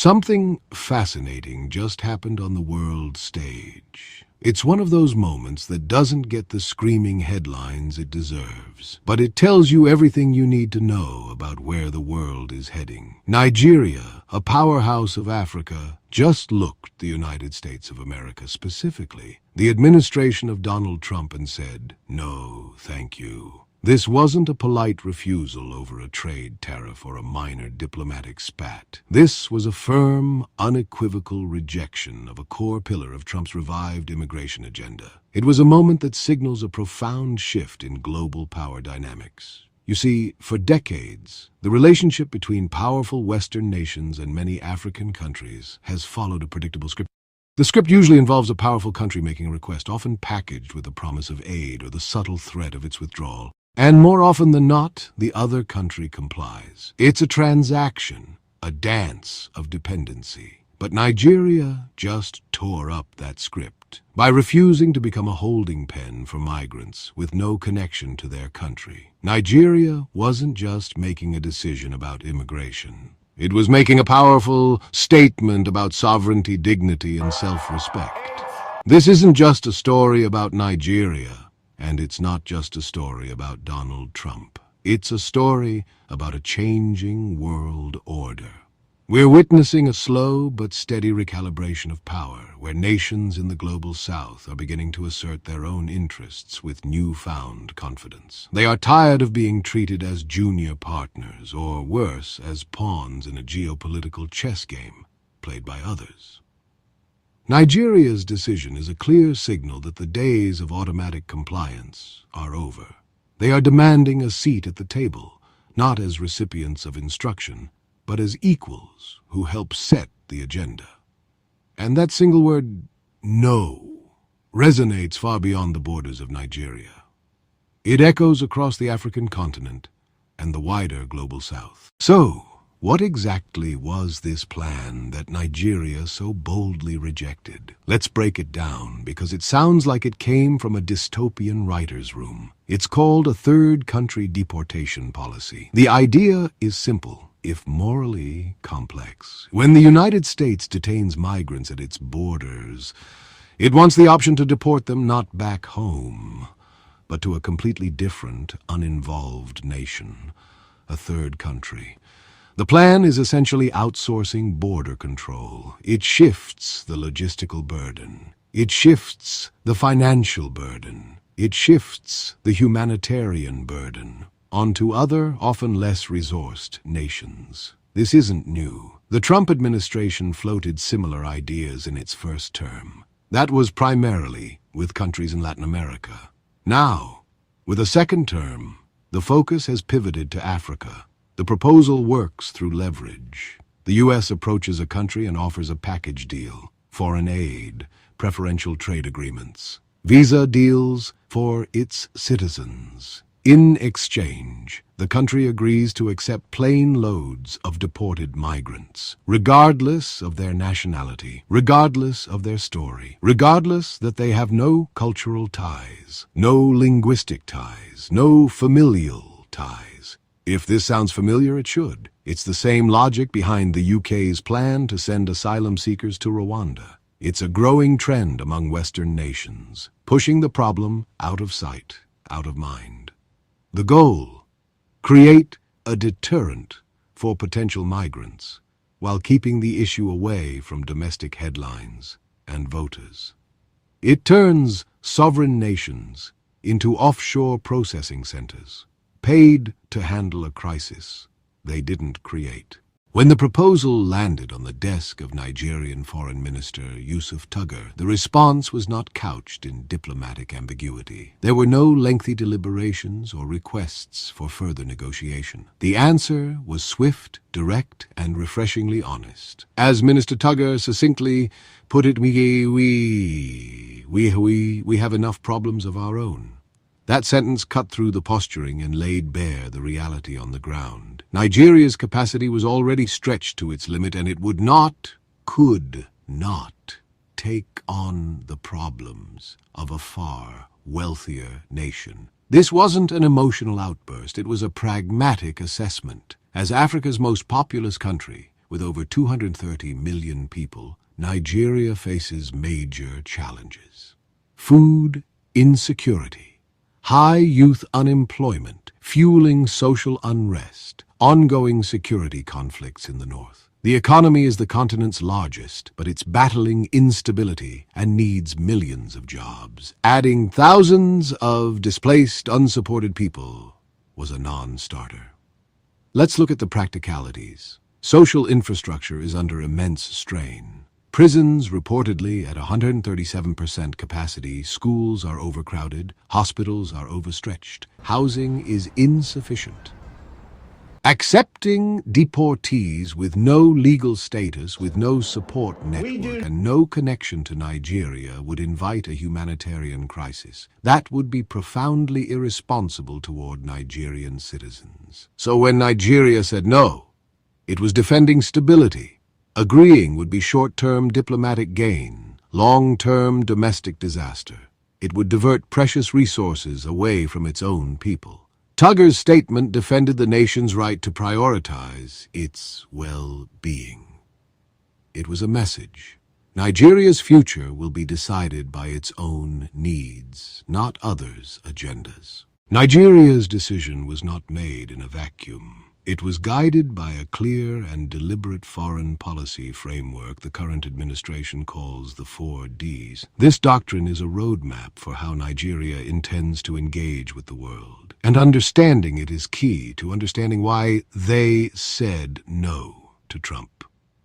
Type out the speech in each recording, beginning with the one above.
Something fascinating just happened on the world stage. It's one of those moments that doesn't get the screaming headlines it deserves, but it tells you everything you need to know about where the world is heading. Nigeria, a powerhouse of Africa, just looked the United States of America specifically, the administration of Donald Trump, and said, "No, thank you." This wasn't a polite refusal over a trade tariff or a minor diplomatic spat. This was a firm, unequivocal rejection of a core pillar of Trump's revived immigration agenda. It was a moment that signals a profound shift in global power dynamics. You see, for decades, the relationship between powerful Western nations and many African countries has followed a predictable script. The script usually involves a powerful country making a request, often packaged with the promise of aid or the subtle threat of its withdrawal. And more often than not, the other country complies. It's a transaction, a dance of dependency. But Nigeria just tore up that script by refusing to become a holding pen for migrants with no connection to their country. Nigeria wasn't just making a decision about immigration. It was making a powerful statement about sovereignty, dignity, and self-respect. This isn't just a story about Nigeria. And it's not just a story about Donald Trump. It's a story about a changing world order. We're witnessing a slow but steady recalibration of power, where nations in the global south are beginning to assert their own interests with newfound confidence. They are tired of being treated as junior partners, or worse, as pawns in a geopolitical chess game played by others. Nigeria's decision is a clear signal that the days of automatic compliance are over. They are demanding a seat at the table, not as recipients of instruction, but as equals who help set the agenda. And that single word, no, resonates far beyond the borders of Nigeria. It echoes across the African continent and the wider global south. So, what exactly was this plan that Nigeria so boldly rejected? Let's break it down, because it sounds like it came from a dystopian writer's room. It's called a third country deportation policy. The idea is simple, if morally complex. When the United States detains migrants at its borders, it wants the option to deport them not back home, but to a completely different, uninvolved nation, a third country. The plan is essentially outsourcing border control. It shifts the logistical burden. It shifts the financial burden. It shifts the humanitarian burden onto other, often less resourced nations. This isn't new. The Trump administration floated similar ideas in its first term. That was primarily with countries in Latin America. Now, with a second term, the focus has pivoted to Africa. The proposal works through leverage. The U.S. approaches a country and offers a package deal: foreign aid, preferential trade agreements, visa deals for its citizens. In exchange, the country agrees to accept plane loads of deported migrants, regardless of their nationality, regardless of their story, regardless that they have no cultural ties, no linguistic ties, no familial ties. If this sounds familiar, it should. It's the same logic behind the UK's plan to send asylum seekers to Rwanda. It's a growing trend among Western nations, pushing the problem out of sight, out of mind. The goal: create a deterrent for potential migrants, while keeping the issue away from domestic headlines and voters. It turns sovereign nations into offshore processing centers, paid to handle a crisis they didn't create. When the proposal landed on the desk of Nigerian Foreign Minister Yusuf Tuggar, the response was not couched in diplomatic ambiguity. There were no lengthy deliberations or requests for further negotiation. The answer was swift, direct, and refreshingly honest. As Minister Tuggar succinctly put it, we have enough problems of our own. That sentence cut through the posturing and laid bare the reality on the ground. Nigeria's capacity was already stretched to its limit, and it could not take on the problems of a far wealthier nation. This wasn't an emotional outburst, it was a pragmatic assessment. As Africa's most populous country, With over 230 million people, Nigeria faces major challenges. Food insecurity, high youth unemployment, fueling social unrest, ongoing security conflicts in the north. The economy is the continent's largest, but it's battling instability and needs millions of jobs. Adding thousands of displaced, unsupported people was a non-starter. Let's look at the practicalities. Social infrastructure is under immense strain. Prisons reportedly at 137% capacity, schools are overcrowded, hospitals are overstretched, housing is insufficient. Accepting deportees with no legal status, with no support network, and no connection to Nigeria would invite a humanitarian crisis. That would be profoundly irresponsible toward Nigerian citizens. So when Nigeria said no, it was defending stability. Agreeing would be short-term diplomatic gain, long-term domestic disaster. It would divert precious resources away from its own people. Tugger's statement defended the nation's right to prioritize its well-being. It was a message. Nigeria's future will be decided by its own needs, not others' agendas. Nigeria's decision was not made in a vacuum. It was guided by a clear and deliberate foreign policy framework the current administration calls the 4Ds. This doctrine is a roadmap for how Nigeria intends to engage with the world. And understanding it is key to understanding why they said no to Trump.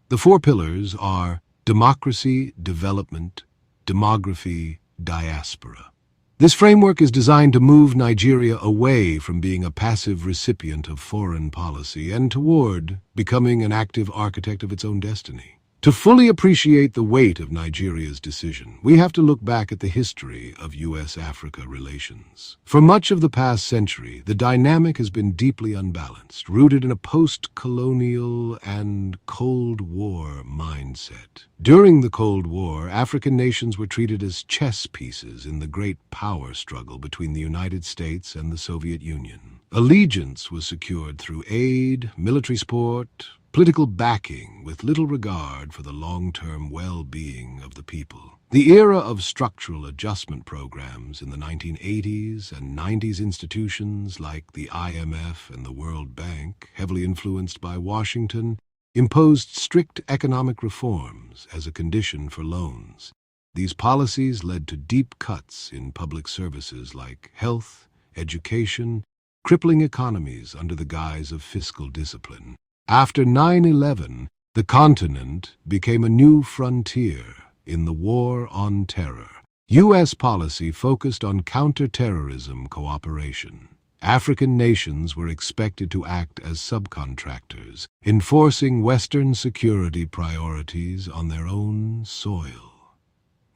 The 4 pillars are democracy, development, demography, diaspora. This framework is designed to move Nigeria away from being a passive recipient of foreign policy and toward becoming an active architect of its own destiny. To fully appreciate the weight of Nigeria's decision, we have to look back at the history of U.S.-Africa relations. For much of the past century, the dynamic has been deeply unbalanced, rooted in a post-colonial and Cold War mindset. During the Cold War, African nations were treated as chess pieces in the great power struggle between the United States and the Soviet Union. Allegiance was secured through aid, military support, political backing, with little regard for the long-term well-being of the people. The era of structural adjustment programs in the 1980s and 90s, institutions like the IMF and the World Bank, heavily influenced by Washington, imposed strict economic reforms as a condition for loans. These policies led to deep cuts in public services like health, education, crippling economies under the guise of fiscal discipline. After 9/11, the continent became a new frontier in the war on terror. U.S. policy focused on counterterrorism cooperation. African nations were expected to act as subcontractors, enforcing Western security priorities on their own soil.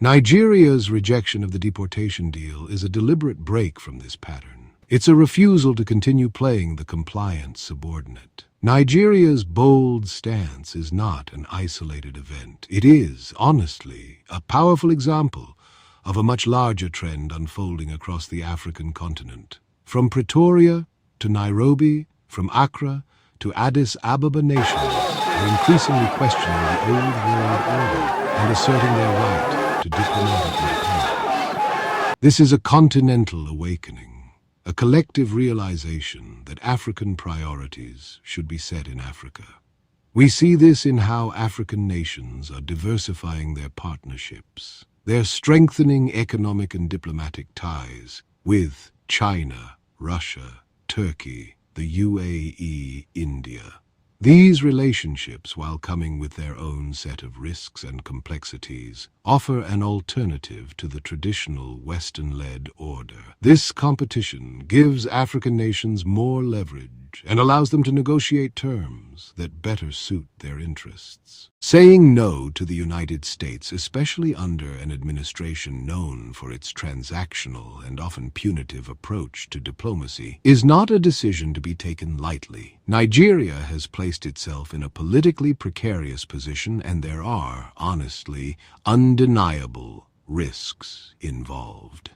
Nigeria's rejection of the deportation deal is a deliberate break from this pattern. It's a refusal to continue playing the compliant subordinate. Nigeria's bold stance is not an isolated event. It is, honestly, a powerful example of a much larger trend unfolding across the African continent. From Pretoria to Nairobi, from Accra to Addis Ababa, nations are increasingly questioning the old world order and asserting their right to diplomatic independence. This is a continental awakening. A collective realization that African priorities should be set in Africa. We see this in how African nations are diversifying their partnerships. They're strengthening economic and diplomatic ties with China, Russia, Turkey, the UAE, India. These relationships, while coming with their own set of risks and complexities, offer an alternative to the traditional Western-led order. This competition gives African nations more leverage and allows them to negotiate terms that better suit their interests. Saying no to the United States, especially under an administration known for its transactional and often punitive approach to diplomacy, is not a decision to be taken lightly. Nigeria has placed itself in a politically precarious position, and there are, honestly, undeniable risks involved.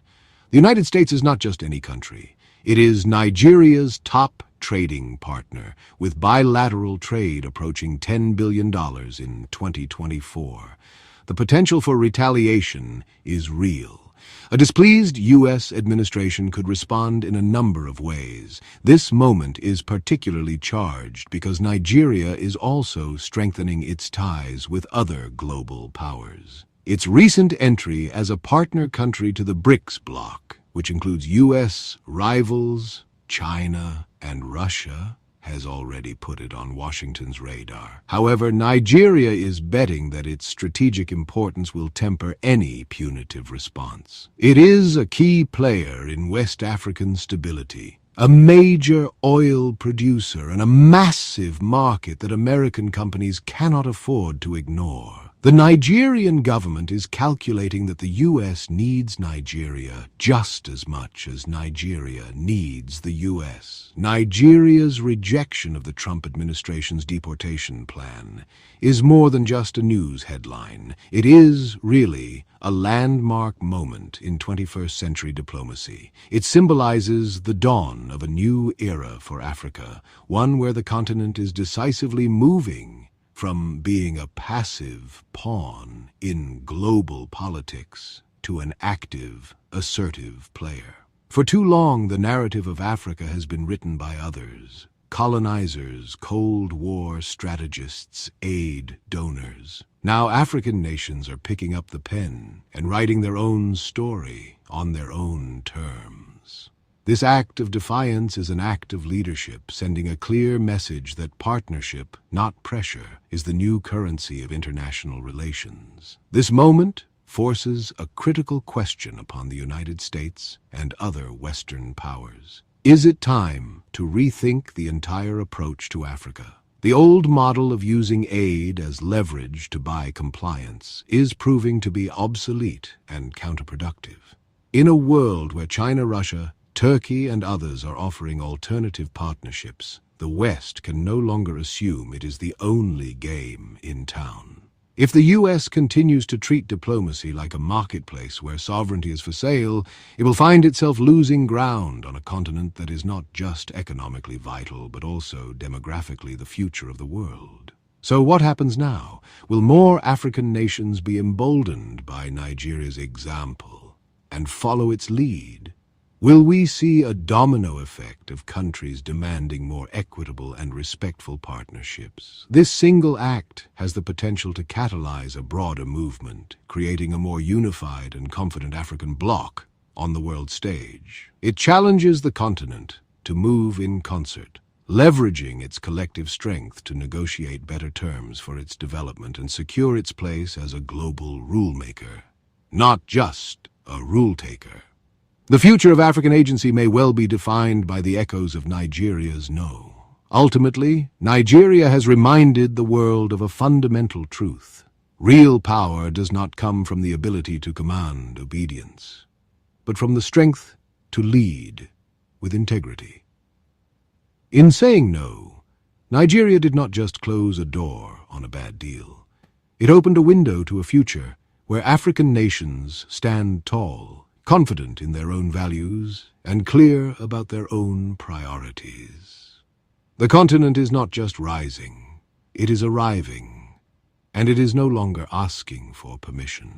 The United States is not just any country. It is Nigeria's top trading partner, with bilateral trade approaching $10 billion in 2024. The potential for retaliation is real. A displeased U.S. administration could respond in a number of ways. This moment is particularly charged because Nigeria is also strengthening its ties with other global powers. Its recent entry as a partner country to the BRICS bloc, which includes U.S. rivals, China, and Russia, has already put it on Washington's radar. However, Nigeria is betting that its strategic importance will temper any punitive response. It is a key player in West African stability, a major oil producer, and a massive market that American companies cannot afford to ignore. The Nigerian government is calculating that the U.S. needs Nigeria just as much as Nigeria needs the U.S. Nigeria's rejection of the Trump administration's deportation plan is more than just a news headline. It is, really, a landmark moment in 21st century diplomacy. It symbolizes the dawn of a new era for Africa, one where the continent is decisively moving from being a passive pawn in global politics to an active, assertive player. For too long, the narrative of Africa has been written by others: colonizers, Cold War strategists, aid donors. Now African nations are picking up the pen and writing their own story on their own terms. This act of defiance is an act of leadership, sending a clear message that partnership, not pressure, is the new currency of international relations. This moment forces a critical question upon the United States and other Western powers. Is it time to rethink the entire approach to Africa? The old model of using aid as leverage to buy compliance is proving to be obsolete and counterproductive. In a world where China, Russia, Turkey, and others are offering alternative partnerships, the West can no longer assume it is the only game in town. If the U.S. continues to treat diplomacy like a marketplace where sovereignty is for sale, it will find itself losing ground on a continent that is not just economically vital, but also demographically the future of the world. So what happens now? Will more African nations be emboldened by Nigeria's example and follow its lead? Will we see a domino effect of countries demanding more equitable and respectful partnerships? This single act has the potential to catalyze a broader movement, creating a more unified and confident African bloc on the world stage. It challenges the continent to move in concert, leveraging its collective strength to negotiate better terms for its development and secure its place as a global rule-maker, not just a rule-taker. The future of African agency may well be defined by the echoes of Nigeria's no. Ultimately, Nigeria has reminded the world of a fundamental truth. Real power does not come from the ability to command obedience, but from the strength to lead with integrity. In saying no, Nigeria did not just close a door on a bad deal. It opened a window to a future where African nations stand tall, confident in their own values, and clear about their own priorities. The continent is not just rising, it is arriving, and it is no longer asking for permission.